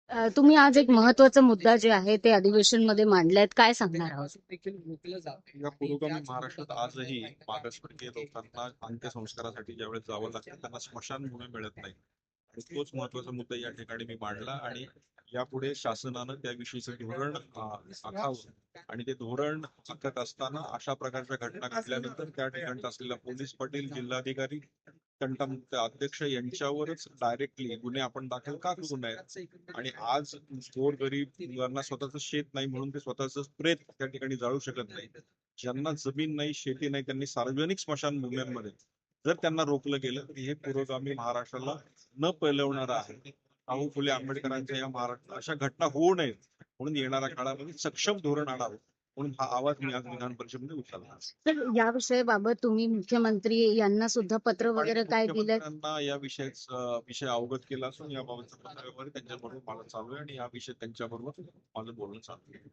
तुम्ही आज एक महत्वाचा मुद्दा जे आहे ते अधिवेशन मध्ये मांडलाय, काय सांगणार आहोत? या पुरोगामी महाराष्ट्रात आजही मागासवर्गीय लोकांना अंत्यसंस्कारासाठी ज्यावेळेस जावं लागतं त्यांना स्मशानभूमी मिळत नाही. आणि तोच महत्वाचा मुद्दा या ठिकाणी मी मांडला आणि यापुढे शासनानं त्याविषयीचं धोरण आखावं आणि ते धोरण आखत असताना अशा प्रकारच्या घटना घडल्यानंतर त्या ठिकाणचा असलेला पोलीस पाटील, जिल्हाधिकारी, तंटामुक्त अध्यक्ष यांच्यावरच डायरेक्टली गुन्हे आपण दाखल का करू नयेत. आणि आज गोरगरीब मुलांना स्वतःचं शेत नाही म्हणून ते स्वतःच प्रेत त्या ठिकाणी जाळू शकत नाही. ज्यांना जमीन नाही, शेती नाही, त्यांनी सार्वजनिक स्मशानभूम्यांमध्ये जर त्यांना रोखलं गेलं तर हे पुरोगामी महाराष्ट्राला न पेलवणारं आहे. शाहू फुले आंबेडकरांच्या या महाराष्ट्र अशा घटना होऊ नयेत म्हणून येणाऱ्या काळामध्ये सक्षम धोरण आणावं म्हणून हा आवाज मी आज विधान परिषदेमध्ये उचलला. तर या विषयाबाबत तुम्ही मुख्यमंत्री यांना सुद्धा पत्र वगैरे काय दिलं? मुख्यमंत्र्यांना या विषय अवगत केला असून याबाबतचं पत्र वगैरे त्यांच्याबरोबर मला चालू आहे आणि या विषय त्यांच्याबरोबर माझं बोलणं चालू आहे.